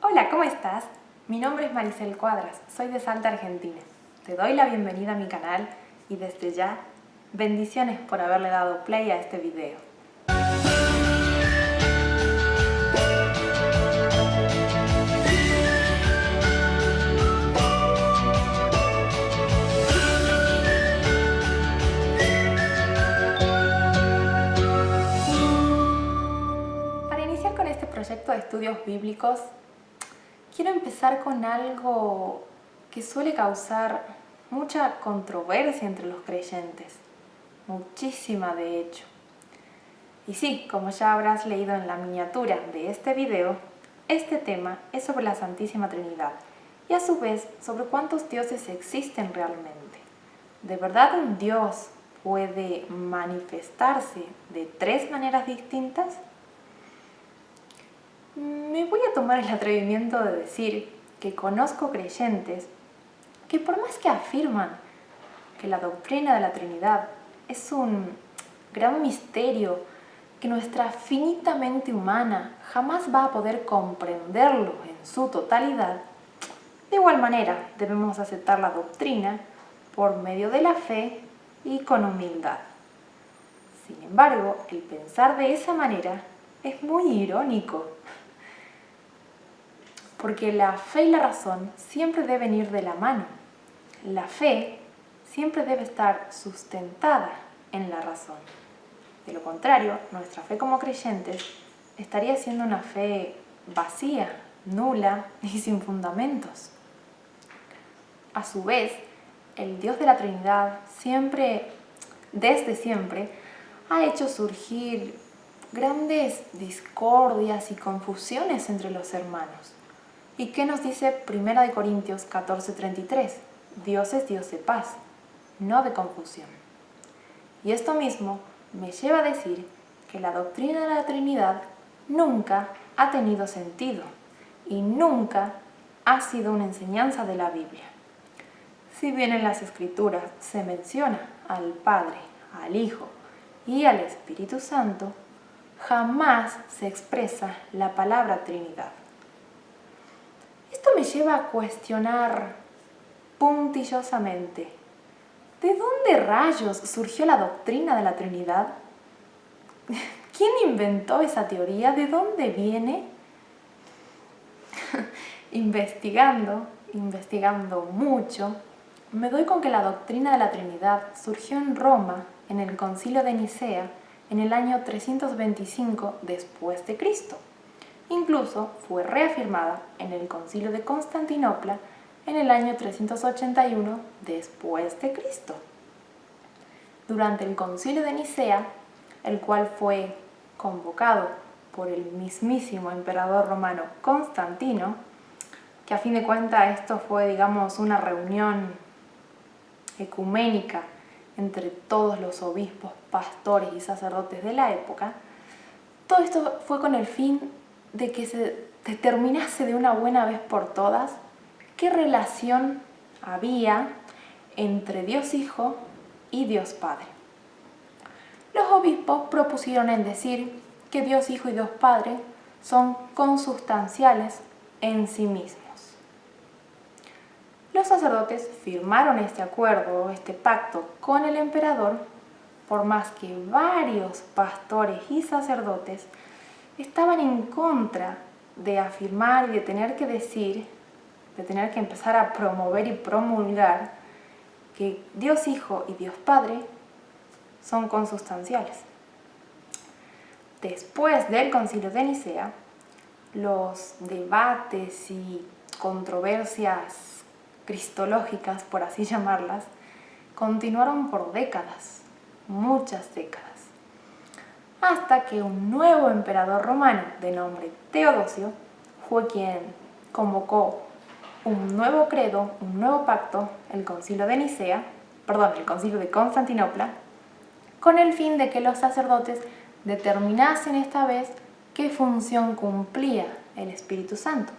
Hola, ¿cómo estás? Mi nombre es Maricel Cuadras, soy de Salta, Argentina. Te doy la bienvenida a mi canal y desde ya, bendiciones por haberle dado play a este video. Para iniciar con este proyecto de estudios bíblicos, quiero empezar con algo que suele causar mucha controversia entre los creyentes, muchísima de hecho. Y sí, como ya habrás leído en la miniatura de este video, este tema es sobre la Santísima Trinidad y a su vez sobre cuántos dioses existen realmente. ¿De verdad un Dios puede manifestarse de tres maneras distintas? Me voy a tomar el atrevimiento de decir que conozco creyentes que por más que afirman que la doctrina de la Trinidad es un gran misterio, que nuestra finita mente humana jamás va a poder comprenderlo en su totalidad, de igual manera debemos aceptar la doctrina por medio de la fe y con humildad. Sin embargo, el pensar de esa manera es muy irónico, porque la fe y la razón siempre deben ir de la mano. La fe siempre debe estar sustentada en la razón. De lo contrario, nuestra fe como creyentes estaría siendo una fe vacía, nula y sin fundamentos. A su vez, el Dios de la Trinidad desde siempre, ha hecho surgir grandes discordias y confusiones entre los hermanos. ¿Y qué nos dice 1 Corintios 14:33? Dios es Dios de paz, no de confusión. Y esto mismo me lleva a decir que la doctrina de la Trinidad nunca ha tenido sentido y nunca ha sido una enseñanza de la Biblia. Si bien en las Escrituras se menciona al Padre, al Hijo y al Espíritu Santo, jamás se expresa la palabra Trinidad. Esto me lleva a cuestionar puntillosamente: ¿de dónde rayos surgió la doctrina de la Trinidad? ¿Quién inventó esa teoría? ¿De dónde viene? Investigando mucho, me doy con que la doctrina de la Trinidad surgió en Roma en el Concilio de Nicea en el año 325 después de Cristo. Incluso fue reafirmada en el Concilio de Constantinopla en el año 381 después de Cristo. Durante el Concilio de Nicea, el cual fue convocado por el mismísimo emperador romano Constantino, que a fin de cuentas esto fue, digamos, una reunión ecuménica entre todos los obispos, pastores y sacerdotes de la época, todo esto fue con el fin de que se determinase de una buena vez por todas qué relación había entre Dios Hijo y Dios Padre. Los obispos propusieron en decir que Dios Hijo y Dios Padre son consustanciales en sí mismos. Los sacerdotes firmaron este acuerdo, este pacto con el emperador, por más que varios pastores y sacerdotes estaban en contra de afirmar y de tener que decir, de tener que empezar a promover y promulgar que Dios Hijo y Dios Padre son consustanciales. Después del Concilio de Nicea, los debates y controversias cristológicas, por así llamarlas, continuaron por décadas, muchas décadas, hasta que un nuevo emperador romano de nombre Teodosio fue quien convocó un nuevo credo, un nuevo pacto, el Concilio de Constantinopla, con el fin de que los sacerdotes determinasen esta vez qué función cumplía el Espíritu Santo.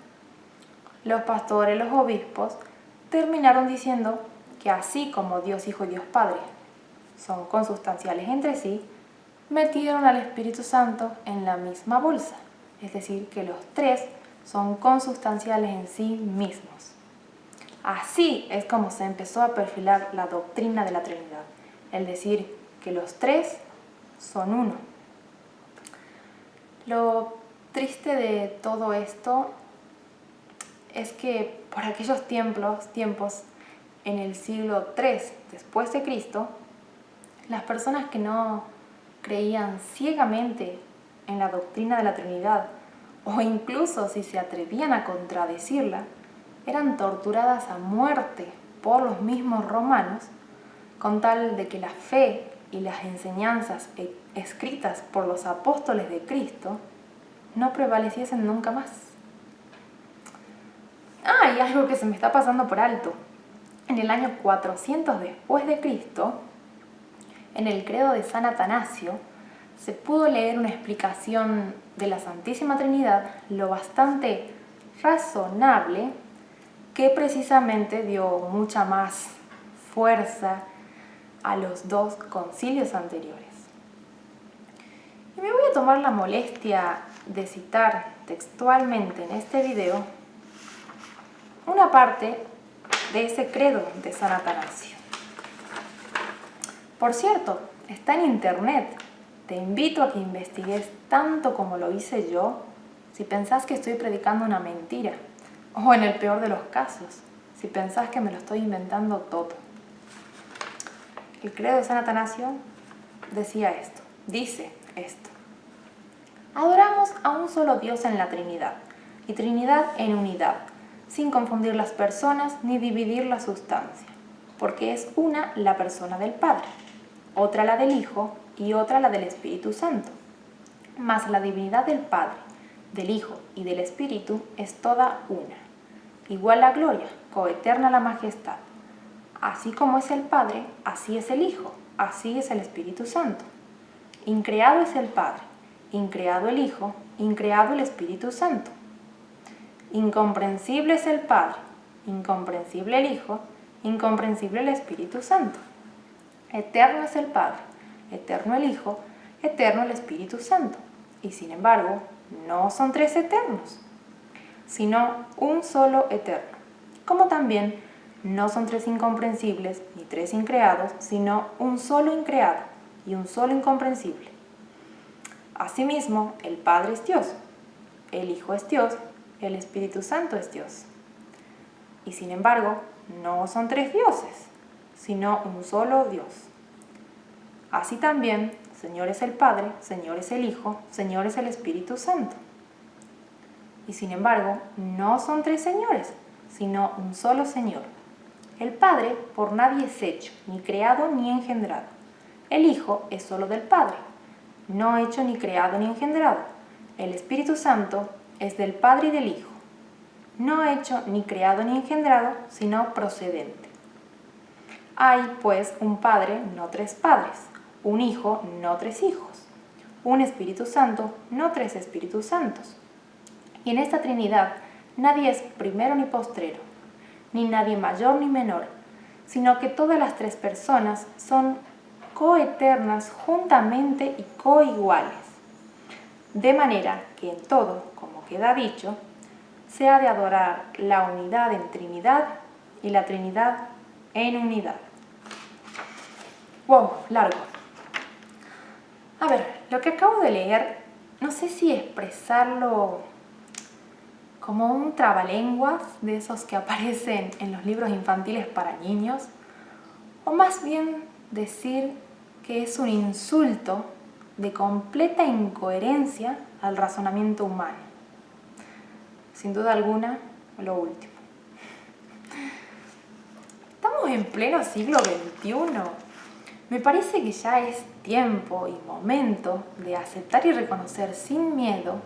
Los pastores, los obispos, terminaron diciendo que así como Dios Hijo y Dios Padre son consustanciales entre sí, metieron al Espíritu Santo en la misma bolsa, es decir, que los tres son consustanciales en sí mismos. Así es como se empezó a perfilar la doctrina de la Trinidad, el decir que los tres son uno. Lo triste de todo esto es que por aquellos tiempos en el siglo III después de Cristo, las personas que no creían ciegamente en la doctrina de la Trinidad, o incluso si se atrevían a contradecirla, eran torturadas a muerte por los mismos romanos, con tal de que la fe y las enseñanzas escritas por los apóstoles de Cristo no prevaleciesen nunca más. Y algo que se me está pasando por alto. En el año 400 después de Cristo, en el credo de San Atanasio, se pudo leer una explicación de la Santísima Trinidad lo bastante razonable, que precisamente dio mucha más fuerza a los dos concilios anteriores. Y me voy a tomar la molestia de citar textualmente en este video una parte de ese credo de San Atanasio. Por cierto, está en internet. Te invito a que investigues tanto como lo hice yo si pensás que estoy predicando una mentira, o en el peor de los casos, si pensás que me lo estoy inventando todo. El credo de San Atanasio dice esto. Adoramos a un solo Dios en la Trinidad, y Trinidad en unidad, sin confundir las personas ni dividir la sustancia, porque es una la persona del Padre, otra la del Hijo y otra la del Espíritu Santo. Mas la divinidad del Padre, del Hijo y del Espíritu es toda una. Igual la gloria, coeterna la majestad. Así como es el Padre, así es el Hijo, así es el Espíritu Santo. Increado es el Padre, increado el Hijo, increado el Espíritu Santo. Incomprensible es el Padre, incomprensible el Hijo, incomprensible el Espíritu Santo. Eterno es el Padre, eterno el Hijo, eterno el Espíritu Santo. Y sin embargo, no son tres eternos, sino un solo eterno. Como también no son tres incomprensibles ni tres increados, sino un solo increado y un solo incomprensible. Asimismo, el Padre es Dios, el Hijo es Dios, el Espíritu Santo es Dios. Y sin embargo, no son tres dioses, sino un solo Dios. Así también, Señor es el Padre, Señor es el Hijo, Señor es el Espíritu Santo. Y sin embargo, no son tres señores, sino un solo Señor. El Padre por nadie es hecho, ni creado ni engendrado. El Hijo es solo del Padre, no hecho ni creado ni engendrado. El Espíritu Santo es del Padre y del Hijo, no hecho ni creado ni engendrado, sino procedente. Hay, pues, un Padre, no tres padres, un Hijo, no tres hijos, un Espíritu Santo, no tres Espíritus Santos. Y en esta Trinidad nadie es primero ni postrero, ni nadie mayor ni menor, sino que todas las tres personas son coeternas juntamente y coiguales, de manera que en todo, como queda dicho, se ha de adorar la unidad en Trinidad y la Trinidad en unidad. ¡Wow! Largo. A ver, lo que acabo de leer, no sé si expresarlo como un trabalenguas de esos que aparecen en los libros infantiles para niños, o más bien decir que es un insulto de completa incoherencia al razonamiento humano. Sin duda alguna, lo último. Estamos en pleno siglo XXI. Me parece que ya es tiempo y momento de aceptar y reconocer sin miedo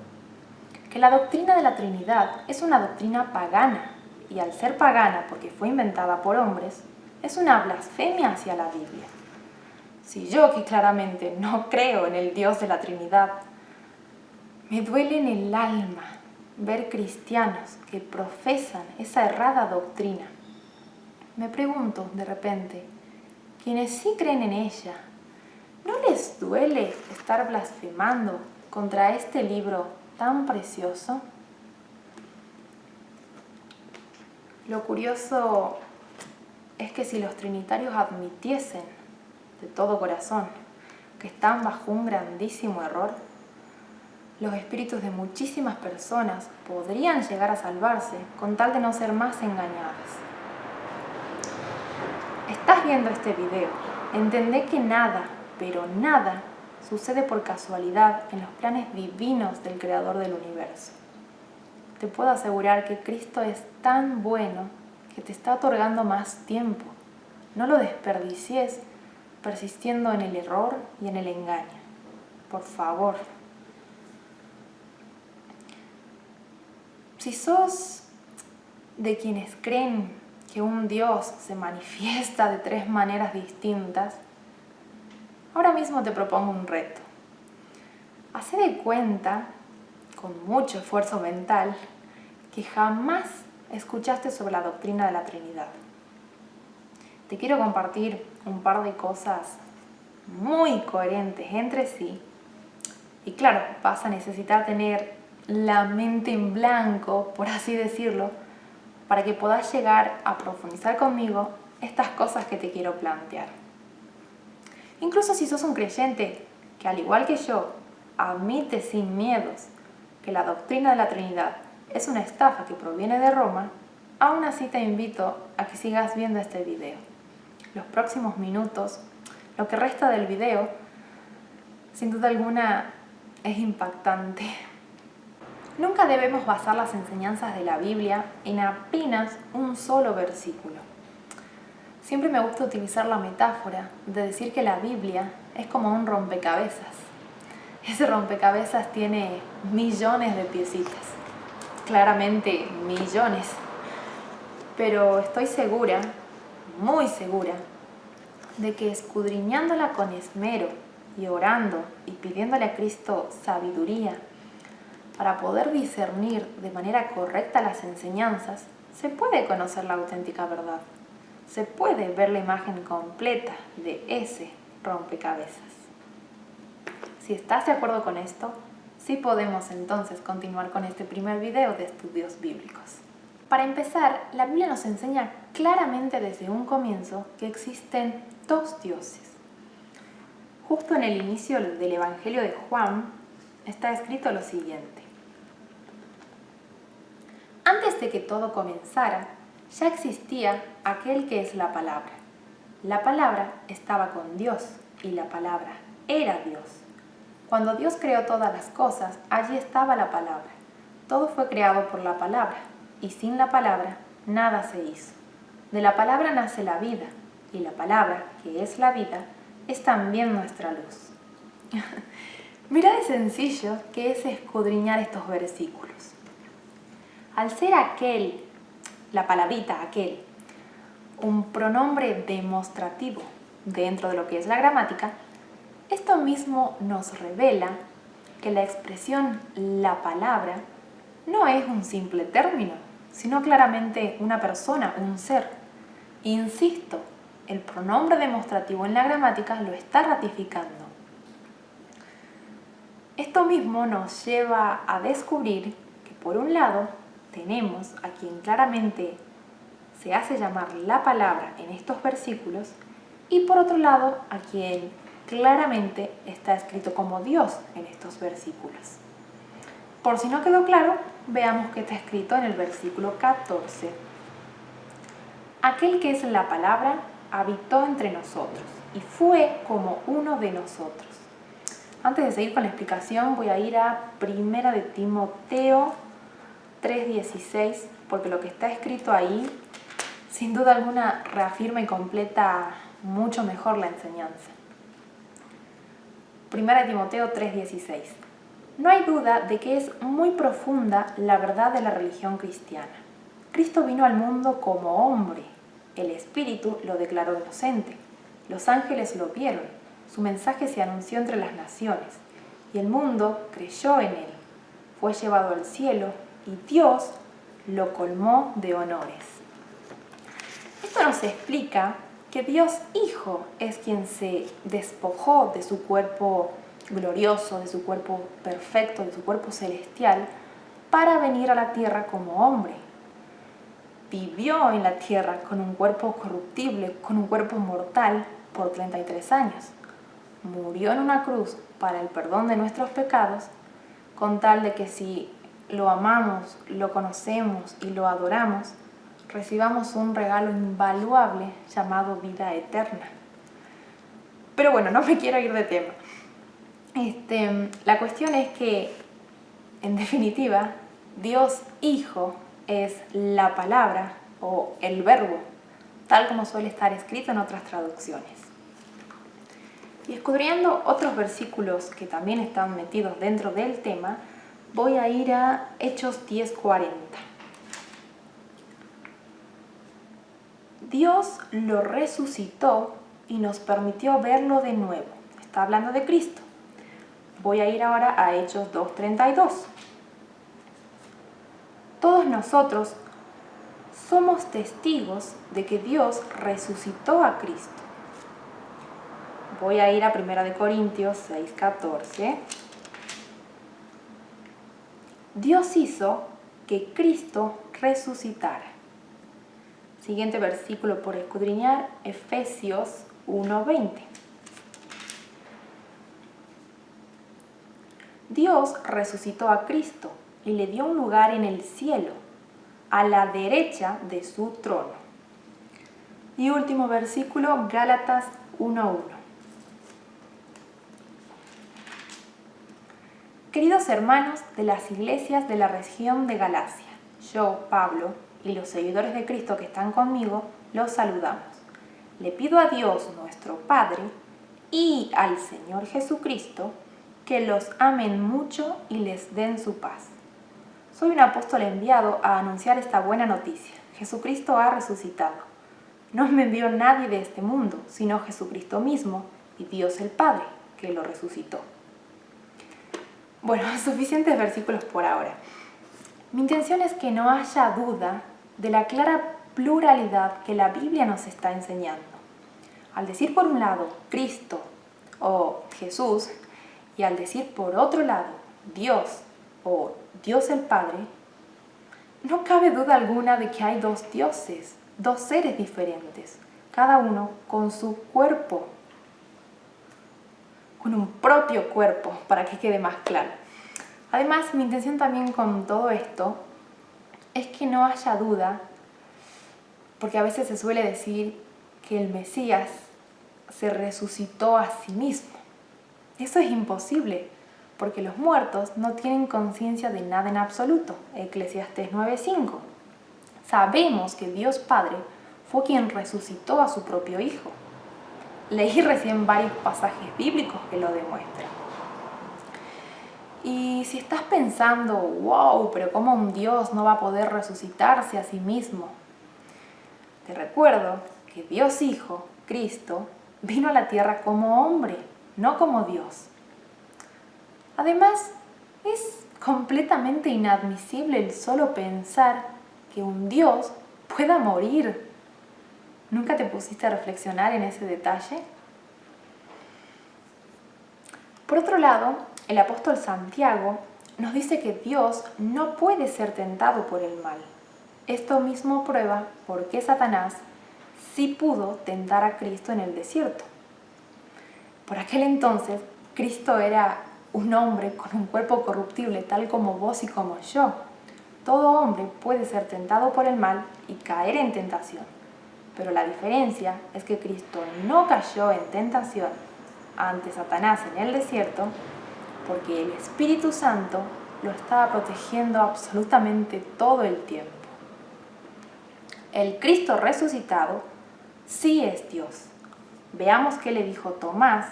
que la doctrina de la Trinidad es una doctrina pagana, y al ser pagana porque fue inventada por hombres, es una blasfemia hacia la Biblia. Si yo, que claramente no creo en el Dios de la Trinidad, me duele en el alma ver cristianos que profesan esa errada doctrina, me pregunto de repente, quienes sí creen en ella, ¿no les duele estar blasfemando contra este libro tan precioso? Lo curioso es que si los trinitarios admitiesen de todo corazón que están bajo un grandísimo error, los espíritus de muchísimas personas podrían llegar a salvarse con tal de no ser más engañadas. Estás viendo este video, entendé que nada, pero nada, sucede por casualidad en los planes divinos del Creador del universo. Te puedo asegurar que Cristo es tan bueno que te está otorgando más tiempo. No lo desperdicies persistiendo en el error y en el engaño. Por favor. Si sos de quienes creen que un Dios se manifiesta de 3 maneras distintas, ahora mismo te propongo un reto. Hacé de cuenta, con mucho esfuerzo mental, que jamás escuchaste sobre la doctrina de la Trinidad. Te quiero compartir un par de cosas muy coherentes entre sí. Y claro, vas a necesitar tener la mente en blanco, por así decirlo, para que puedas llegar a profundizar conmigo estas cosas que te quiero plantear. Incluso si sos un creyente que, al igual que yo, admite sin miedos que la doctrina de la Trinidad es una estafa que proviene de Roma, aún así te invito a que sigas viendo este video. Los próximos minutos, lo que resta del video, sin duda alguna es impactante. Nunca debemos basar las enseñanzas de la Biblia en apenas un solo versículo. Siempre me gusta utilizar la metáfora de decir que la Biblia es como un rompecabezas. Ese rompecabezas tiene millones de piecitas, claramente millones, pero estoy segura, muy segura, de que escudriñándola con esmero y orando y pidiéndole a Cristo sabiduría para poder discernir de manera correcta las enseñanzas, se puede conocer la auténtica verdad. Se puede ver la imagen completa de ese rompecabezas. Si estás de acuerdo con esto, sí podemos entonces continuar con este primer video de estudios bíblicos. Para empezar, la Biblia nos enseña claramente desde un comienzo que existen 2 dioses. Justo en el inicio del Evangelio de Juan está escrito lo siguiente: antes de que todo comenzara, ya existía aquel que es la palabra. La palabra estaba con Dios y la palabra era Dios. Cuando Dios creó todas las cosas, allí estaba la palabra. Todo fue creado por la palabra, y sin la palabra nada se hizo. De la palabra nace la vida, y la palabra, que es la vida, es también nuestra luz. Mira de sencillo que es escudriñar estos versículos. Al ser aquel, la palabrita aquel, un pronombre demostrativo dentro de lo que es la gramática, esto mismo nos revela que la expresión la palabra no es un simple término, sino claramente una persona, un ser. Insisto, el pronombre demostrativo en la gramática lo está ratificando. Esto mismo nos lleva a descubrir que por un lado tenemos a quien claramente se hace llamar la palabra en estos versículos y por otro lado a quien claramente está escrito como Dios en estos versículos. Por si no quedó claro, veamos qué está escrito en el versículo 14. Aquel que es la palabra habitó entre nosotros y fue como uno de nosotros. Antes de seguir con la explicación, voy a ir a 1 de Timoteo 3:16, porque lo que está escrito ahí, sin duda alguna, reafirma y completa mucho mejor la enseñanza. 1 de Timoteo 3:16. No hay duda de que es muy profunda la verdad de la religión cristiana. Cristo vino al mundo como hombre. El Espíritu lo declaró inocente. Los ángeles lo vieron. Su mensaje se anunció entre las naciones. Y el mundo creyó en él. Fue llevado al cielo y Dios lo colmó de honores. Esto nos explica que Dios Hijo es quien se despojó de su cuerpo glorioso, de su cuerpo perfecto, de su cuerpo celestial, para venir a la tierra como hombre. vivió en la tierra con un cuerpo corruptible, con un cuerpo mortal por 33 años. Murió en una cruz para el perdón de nuestros pecados, con tal de que si lo amamos, lo conocemos y lo adoramos, recibamos un regalo invaluable llamado vida eterna. Pero bueno, no me quiero ir de tema. La cuestión es que, en definitiva, Dios Hijo es la palabra o el verbo, tal como suele estar escrito en otras traducciones. Y escudriñando otros versículos que también están metidos dentro del tema, voy a ir a Hechos 10:40. Dios lo resucitó y nos permitió verlo de nuevo. Está hablando de Cristo. Voy a ir ahora a Hechos 2:32. Todos nosotros somos testigos de que Dios resucitó a Cristo. Voy a ir a 1 Corintios 6:14. Dios hizo que Cristo resucitara. Siguiente versículo por escudriñar, Efesios 1:20. Dios resucitó a Cristo y le dio un lugar en el cielo, a la derecha de su trono. Y último versículo, Gálatas 1:1. Queridos hermanos de las iglesias de la región de Galacia, yo, Pablo, y los seguidores de Cristo que están conmigo, los saludamos. Le pido a Dios, nuestro Padre, y al Señor Jesucristo, que los amen mucho y les den su paz. Soy un apóstol enviado a anunciar esta buena noticia. Jesucristo ha resucitado. No me envió nadie de este mundo, sino Jesucristo mismo y Dios el Padre, que lo resucitó. Bueno, suficientes versículos por ahora. Mi intención es que no haya duda de la clara pluralidad que la Biblia nos está enseñando. Al decir por un lado Cristo o Jesús y al decir por otro lado Dios o Dios el Padre, no cabe duda alguna de que hay dos dioses, dos seres diferentes, cada uno con su cuerpo, con un propio cuerpo, para que quede más claro. Además, mi intención también con todo esto es que no haya duda, porque a veces se suele decir que el Mesías se resucitó a sí mismo. Eso es imposible, porque los muertos no tienen conciencia de nada en absoluto. Eclesiastés 9:5. Sabemos que Dios Padre fue quien resucitó a su propio Hijo. Leí recién varios pasajes bíblicos que lo demuestran. Y si estás pensando, wow, pero ¿cómo un Dios no va a poder resucitarse a sí mismo? Te recuerdo que Dios Hijo, Cristo, vino a la tierra como hombre, no como Dios. Además, es completamente inadmisible el solo pensar que un Dios pueda morir. ¿Nunca te pusiste a reflexionar en ese detalle? Por otro lado, el apóstol Santiago nos dice que Dios no puede ser tentado por el mal. Esto mismo prueba por qué Satanás sí pudo tentar a Cristo en el desierto. Por aquel entonces, Cristo era un hombre con un cuerpo corruptible, tal como vos y como yo. Todo hombre puede ser tentado por el mal y caer en tentación. Pero la diferencia es que Cristo no cayó en tentación ante Satanás en el desierto porque el Espíritu Santo lo estaba protegiendo absolutamente todo el tiempo. El Cristo resucitado sí es Dios. Veamos qué le dijo Tomás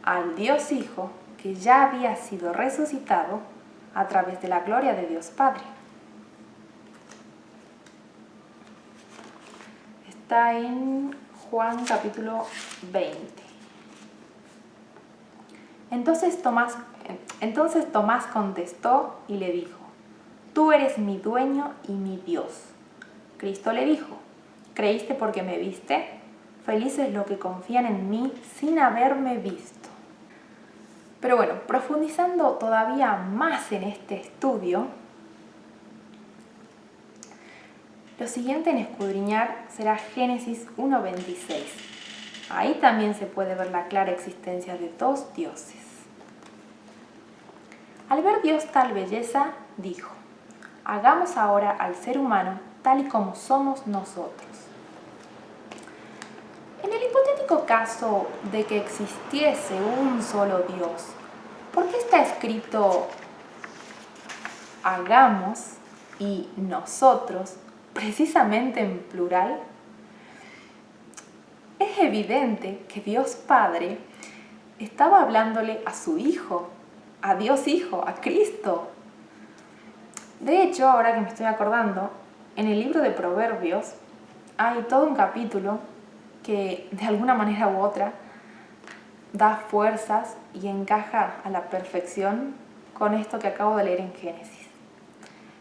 al Dios Hijo que ya había sido resucitado a través de la gloria de Dios Padre. Está en Juan capítulo 20. Entonces Tomás contestó y le dijo: Tú eres mi dueño y mi Dios. Cristo le dijo: ¿Creíste porque me viste? Felices los que confían en mí sin haberme visto. Pero bueno, profundizando todavía más en este estudio, Lo siguiente en escudriñar será Génesis 1:26. Ahí también se puede ver la clara existencia de dos dioses. Al ver Dios tal belleza, dijo: hagamos ahora al ser humano tal y como somos nosotros. En el hipotético caso de que existiese un solo Dios, ¿por qué está escrito hagamos y nosotros precisamente en plural? Es evidente que Dios Padre estaba hablándole a su Hijo, a Dios Hijo, a Cristo. De hecho, ahora que me estoy acordando, en el libro de Proverbios hay todo un capítulo que de alguna manera u otra da fuerzas y encaja a la perfección con esto que acabo de leer en Génesis.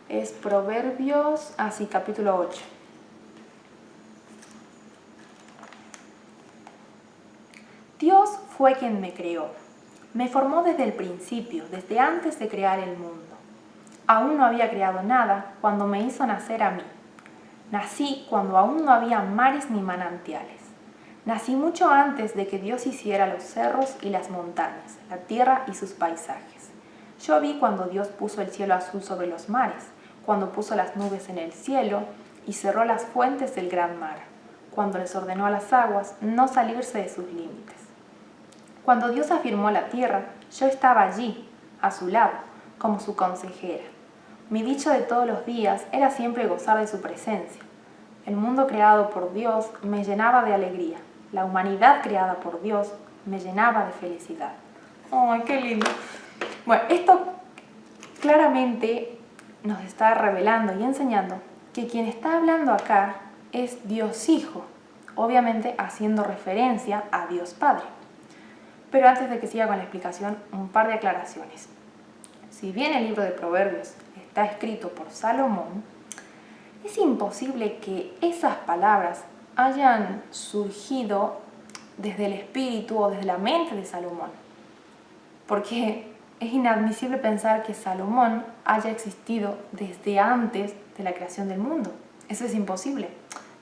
Es Proverbios, capítulo 8. Dios fue quien me creó. Me formó desde el principio, desde antes de crear el mundo. Aún no había creado nada cuando me hizo nacer a mí. Nací cuando aún no había mares ni manantiales. Nací mucho antes de que Dios hiciera los cerros y las montañas, la tierra y sus paisajes. Yo vi cuando Dios puso el cielo azul sobre los mares, cuando puso las nubes en el cielo y cerró las fuentes del gran mar, cuando les ordenó a las aguas no salirse de sus límites. Cuando Dios afirmó la tierra, yo estaba allí, a su lado, como su consejera. Mi dicho de todos los días era siempre gozar de su presencia. El mundo creado por Dios me llenaba de alegría. La humanidad creada por Dios me llenaba de felicidad. ¡Ay, qué lindo! Bueno, esto claramente nos está revelando y enseñando que quien está hablando acá es Dios Hijo, obviamente haciendo referencia a Dios Padre. Pero antes de que siga con la explicación, un par de aclaraciones. Si bien el libro de Proverbios está escrito por Salomón, es imposible que esas palabras hayan surgido desde el espíritu o desde la mente de Salomón, porque es inadmisible pensar que Salomón haya existido desde antes de la creación del mundo. Eso es imposible.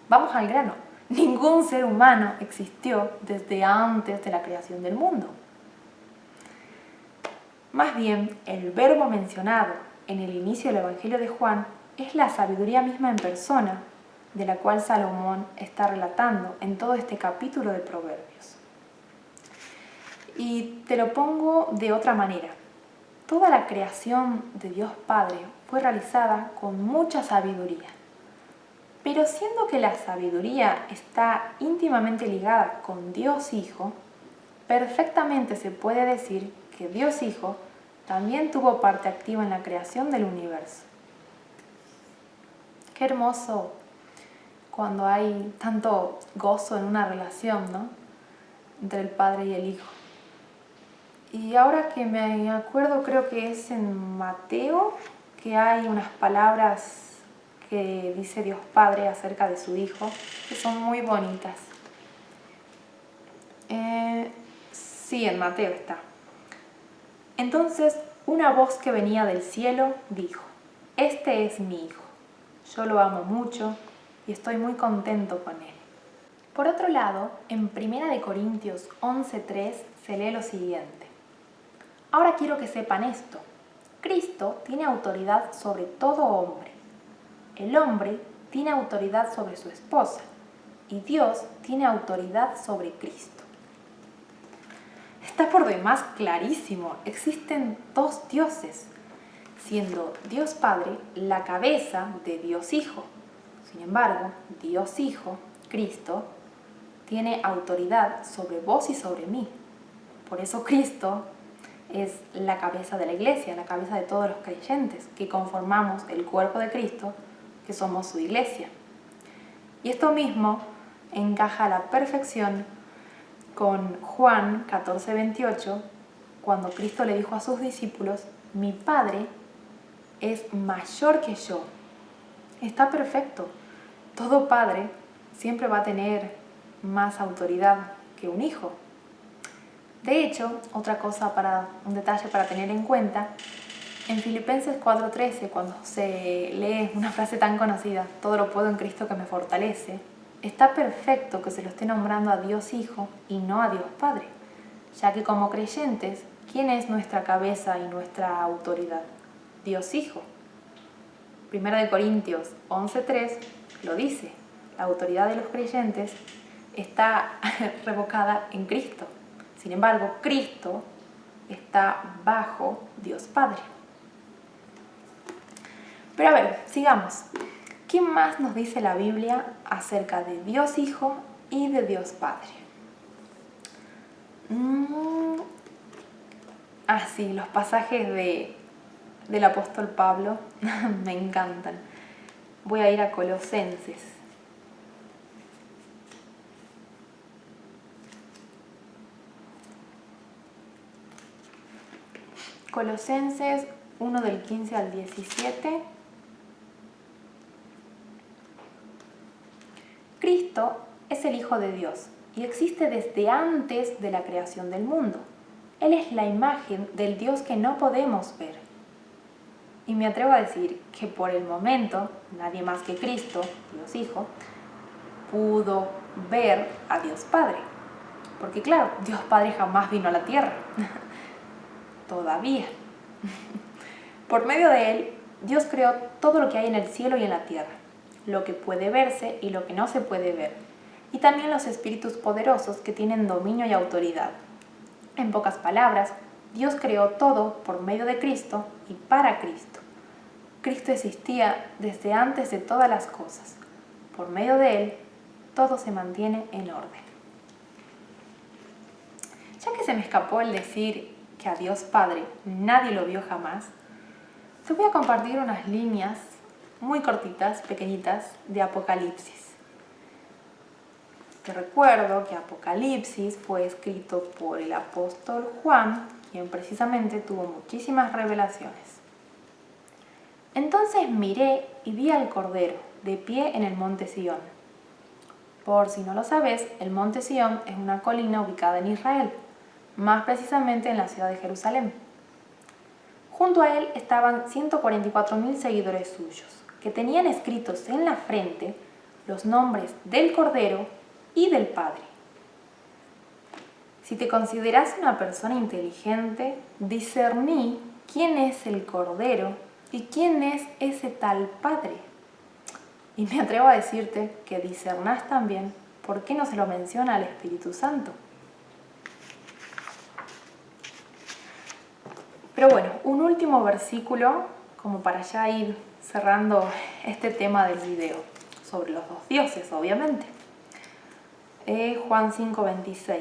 Vamos al grano. Ningún ser humano existió desde antes de la creación del mundo. Más bien, el verbo mencionado en el inicio del Evangelio de Juan es la sabiduría misma en persona de la cual Salomón está relatando en todo este capítulo de Proverbios. Y te lo pongo de otra manera. Toda la creación de Dios Padre fue realizada con mucha sabiduría. Pero siendo que la sabiduría está íntimamente ligada con Dios Hijo, perfectamente se puede decir que Dios Hijo también tuvo parte activa en la creación del universo. Qué hermoso cuando hay tanto gozo en una relación, ¿no?, entre el Padre y el Hijo. Y ahora que me acuerdo, creo que es en Mateo que hay unas palabras que dice Dios Padre acerca de su Hijo, que son muy bonitas. Sí, en Mateo está. Entonces, una voz que venía del cielo dijo: este es mi Hijo, yo lo amo mucho y estoy muy contento con él. Por otro lado, en 1 Corintios 11:3 se lee lo siguiente: ahora quiero que sepan esto, Cristo tiene autoridad sobre todo hombre. El hombre tiene autoridad sobre su esposa y Dios tiene autoridad sobre Cristo. Está por demás clarísimo, existen dos dioses, siendo Dios Padre la cabeza de Dios Hijo. Sin embargo, Dios Hijo, Cristo, tiene autoridad sobre vos y sobre mí. Por eso Cristo es la cabeza de la iglesia, la cabeza de todos los creyentes que conformamos el cuerpo de Cristo, que somos su iglesia. Y esto mismo encaja a la perfección con Juan 14:28, cuando Cristo le dijo a sus discípulos: mi Padre es mayor que yo. Está perfecto. Todo padre siempre va a tener más autoridad que un hijo. De hecho, un detalle para tener en cuenta En Filipenses 4:13, cuando se lee una frase tan conocida, todo lo puedo en Cristo que me fortalece, está perfecto que se lo esté nombrando a Dios Hijo y no a Dios Padre, ya que como creyentes, ¿quién es nuestra cabeza y nuestra autoridad? Dios Hijo. 1 Corintios 11:3 lo dice, la autoridad de los creyentes está revocada en Cristo. Sin embargo, Cristo está bajo Dios Padre. Pero a ver, sigamos. ¿Qué más nos dice la Biblia acerca de Dios Hijo y de Dios Padre? Sí, los pasajes del apóstol Pablo me encantan. Voy a ir a Colosenses. Colosenses 1 del 15 al 17. Cristo es el Hijo de Dios y existe desde antes de la creación del mundo. Él es la imagen del Dios que no podemos ver. Y me atrevo a decir que por el momento nadie más que Cristo, Dios Hijo, pudo ver a Dios Padre. Porque claro, Dios Padre jamás vino a la tierra. Todavía. Por medio de Él, Dios creó todo lo que hay en el cielo y en la tierra, lo que puede verse y lo que no se puede ver, y también los espíritus poderosos que tienen dominio y autoridad. En pocas palabras, Dios creó todo por medio de Cristo y para Cristo. Cristo existía desde antes de todas las cosas. Por medio de Él, todo se mantiene en orden. Ya que se me escapó el decir que a Dios Padre nadie lo vio jamás, te voy a compartir unas líneas muy cortitas, pequeñitas, de Apocalipsis. Te recuerdo que Apocalipsis fue escrito por el apóstol Juan, quien precisamente tuvo muchísimas revelaciones. Entonces miré y vi al Cordero, de pie en el monte Sión. Por si no lo sabes, el monte Sión es una colina ubicada en Israel, más precisamente en la ciudad de Jerusalén. Junto a él estaban 144.000 seguidores suyos, que tenían escritos en la frente los nombres del Cordero y del Padre. Si te consideras una persona inteligente, discerní quién es el Cordero y quién es ese tal Padre. Y me atrevo a decirte que discernás también por qué no se lo menciona al Espíritu Santo. Pero bueno, un último versículo, como para ya ir cerrando este tema del video, sobre los dos dioses, obviamente. Juan 5:26.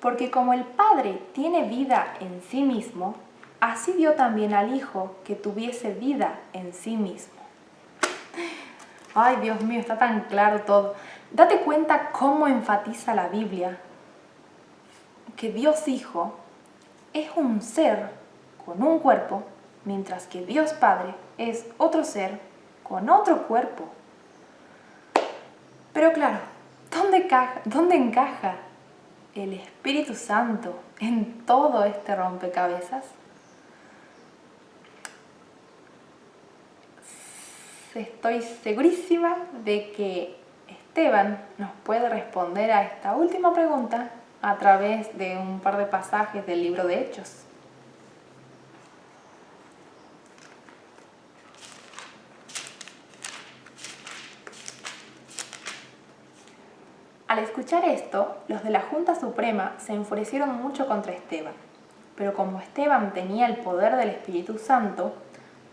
Porque como el Padre tiene vida en sí mismo, así dio también al Hijo que tuviese vida en sí mismo. Ay, Dios mío, está tan claro todo. Date cuenta cómo enfatiza la Biblia que Dios Hijo es un ser con un cuerpo, mientras que Dios Padre es otro ser con otro cuerpo. Pero claro, ¿dónde encaja el Espíritu Santo en todo este rompecabezas? Estoy segurísima de que Esteban nos puede responder a esta última pregunta a través de un par de pasajes del libro de Hechos. Al escuchar esto, los de la Junta Suprema se enfurecieron mucho contra Esteban, pero como Esteban tenía el poder del Espíritu Santo,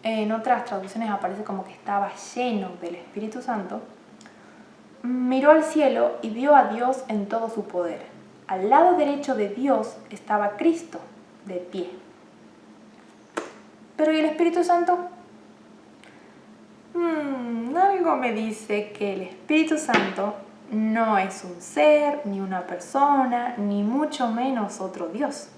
en otras traducciones aparece como que estaba lleno del Espíritu Santo, miró al cielo y vio a Dios en todo su poder. Al lado derecho de Dios estaba Cristo, de pie. ¿Pero y el Espíritu Santo? Algo me dice que el Espíritu Santo no es un ser, ni una persona, ni mucho menos otro Dios.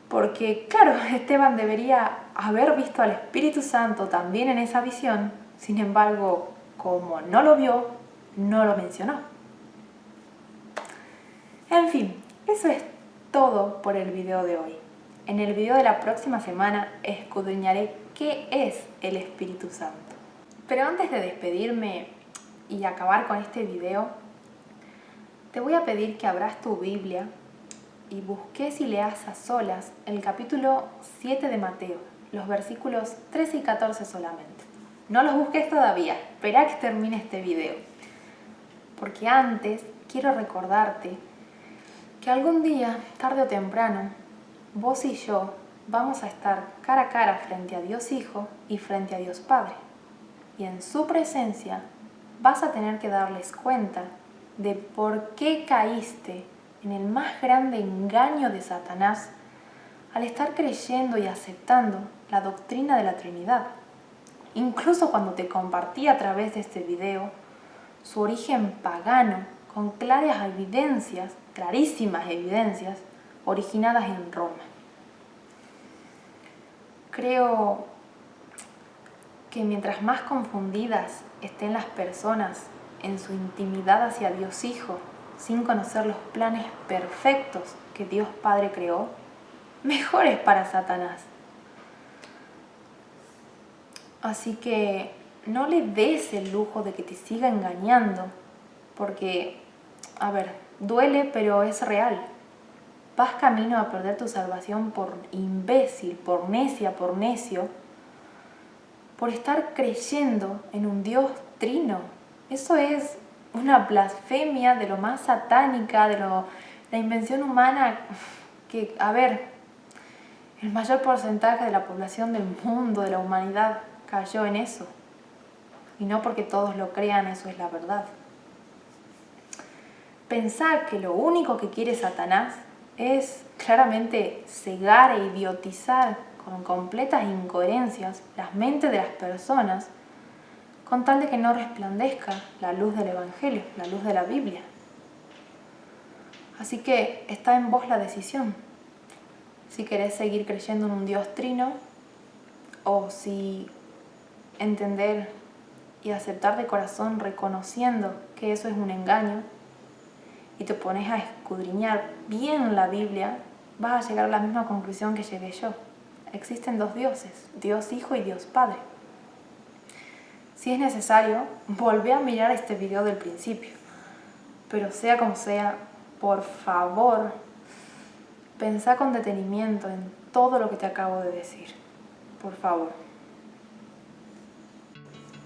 Porque, claro, Esteban debería haber visto al Espíritu Santo también en esa visión, sin embargo, como no lo vio, no lo mencionó. En fin, eso es todo por el video de hoy. En el video de la próxima semana escudriñaré qué es el Espíritu Santo. Pero antes de despedirme y acabar con este video, te voy a pedir que abras tu Biblia y busques y leas a solas el capítulo 7 de Mateo, los versículos 13 y 14 solamente. No los busques todavía, espera a que termine este video. Porque antes quiero recordarte que algún día, tarde o temprano, vos y yo vamos a estar cara a cara frente a Dios Hijo y frente a Dios Padre. Y en su presencia vas a tener que darles cuenta de por qué caíste en el más grande engaño de Satanás al estar creyendo y aceptando la doctrina de la Trinidad. Incluso cuando te compartí a través de este video su origen pagano con clarísimas evidencias originadas en Roma. Creo que mientras más confundidas estén las personas en su intimidad hacia Dios Hijo, sin conocer los planes perfectos que Dios Padre creó, mejor es para Satanás. Así que no le des el lujo de que te siga engañando, porque, duele, pero es real. Vas camino a perder tu salvación por imbécil, por necia, por necio, por estar creyendo en un Dios trino. Eso es una blasfemia de lo más satánica, de la invención humana que, el mayor porcentaje de la población del mundo, de la humanidad, cayó en eso. Y no porque todos lo crean, eso es la verdad. Pensar que lo único que quiere Satanás es claramente cegar e idiotizar con completas incoherencias las mentes de las personas con tal de que no resplandezca la luz del Evangelio, la luz de la Biblia. Así que está en vos la decisión. Si querés seguir creyendo en un Dios trino o si entender y aceptar de corazón reconociendo que eso es un engaño y te pones a escudriñar bien la Biblia, vas a llegar a la misma conclusión que llegué yo. Existen dos dioses, Dios Hijo y Dios Padre. Si es necesario, volvé a mirar este video del principio. Pero sea como sea, por favor, pensá con detenimiento en todo lo que te acabo de decir. Por favor.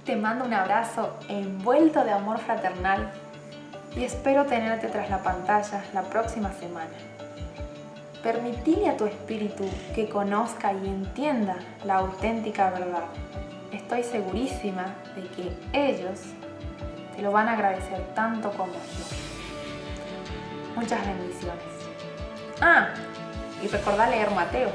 Te mando un abrazo envuelto de amor fraternal y espero tenerte tras la pantalla la próxima semana. Permitile a tu espíritu que conozca y entienda la auténtica verdad. Estoy segurísima de que ellos te lo van a agradecer tanto como yo. Muchas bendiciones. Y recordá leer Mateo.